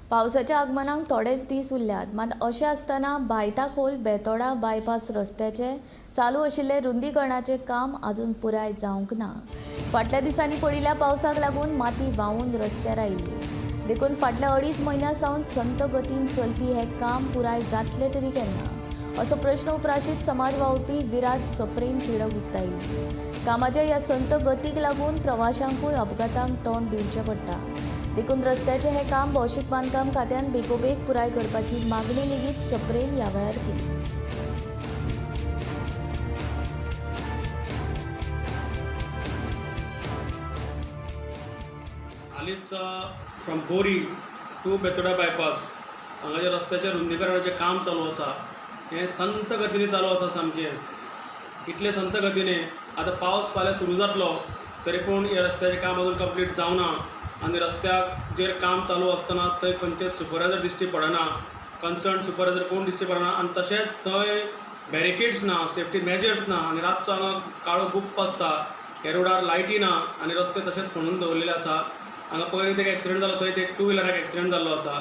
पावसाच्या आगमनाक थोडेच दीस उरल्यात, मात अशें आसतना बायता खोल बेतोडा बायपास रस्त्याचे चालू आशिल्ले रुंदीकरणाचें काम आजून पुराय जावंक ना. फाटल्या दिसांनी पडिल्ल्या पावसाक लागून माती व्हांवून रस्त्यार आयिल्ली. देखून फाटल्या 2.5 म्हयन्यां सावन संत गतीन चलपी हें काम पुराय जातलें तरी केन्ना असो प्रश्न उपराशीत समाज वावुरपी विराज सप्रेन तिडक उक्तायली. कामाच्या ह्या संत गतीक लागून प्रवाशांकूय अपघातांक तोंड दिवचें पडटा. देखून रस्त्याचें हें काम भौशीक बांदकाम खात्यान बेगोबेग पुराय करपाची मागणी लेगीत सप्रेन ह्या वेळार केली. हालींच from Bori to Betoda bypass हांगाच्या रस्त्याचें रुंदीकरणाचें काम चालू आसा. हें संत गतीने चालू आसा सामकें. इतले संत गतीने आतां पावस फाल्यां सुरू जातलो तरी पूण हे रस्त्याचें काम अजून कंप्लीट जावना आनी रस्त्याक जेर काम चालू आसतना थंय खंयचेच सुपरवायझर दिश्टी पडना, कन्सर्न सुपरवायझर कोण दिश्टी पडना आनी तशेंच थंय बॅरिकेड्स ना, सेफ्टी मेजर्स ना आनी रातचो हांगा काळो गुप्प आसता. हे रोडार लायटी ना आनी रस्ते तशेंच खणून दवरलेले आसा. हांगा पयलीं एक एक्सिडेंट जालो, थंय एक 2 व्हिलराक एक्सिडेंट जाल्लो आसा.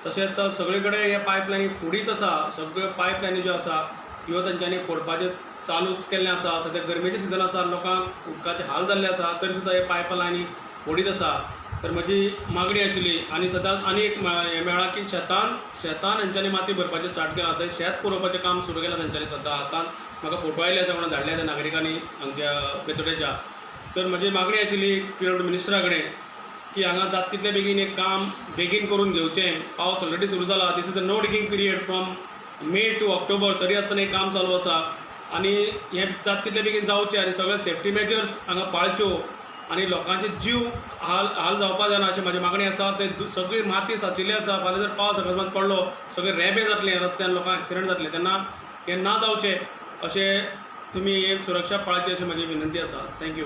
तशेंच सगळे कडेन हे पायपलायनी फुडीत आसा. सगळ्यो पायपलायनी ज्यो आसा ह्यो तांच्यांनी फोडपाचें चालूच केल्लें आसा. सद्या गरमेचें सिजन आसा, लोकांक उदकाचे हाल जाल्ले आसा, तरी सुद्दां हे पायपलायनी फोडीत आसा. तर म्हजी मागणी आशिल्ली आनी सदांच आनी एक हें मेळ्ळां की शेतान हेंच्यांनी माती भरपाचें स्टार्ट केलां. थंय शेत पुरोवपाचें काम सुरू केलां तेंच्यांनी सद्दां हातान. म्हाका फोटो आयले आसा म्हणून धाडल्या त्या नागरिकांनी हांगच्या बेतोडेच्या. तर म्हजी मागणी आशिल्ली पीडब्ल्यू मिनिस्टरा कडेन की हांगा जाता तितले बेगीन एक काम बेगीन करून घेवचें. पावस ऑलरेडी सुरू जाला. This is a no digging period from May to October, तरी आसतना एक काम चालू आसा आनी हें जाता तितले बेगीन जावचें आनी सगळे सेफ्टी मेजर्स हांगा पाळच्यो आनी लोकांचे जीव हाल जावपा जायना अशी म्हाजी मागणी आसा. ते सगळी माती साचिल्ली आसा. फाल्यां जर पावस अकस्मात पडलो सगळे रेबे जातले, रस्त्यान लोकांक एक्सिडेंट जातले, तेन्ना हें ना जावचें अशें तुमी एक सुरक्षा पाळची अशी म्हजी विनंती आसा. थँक्यू.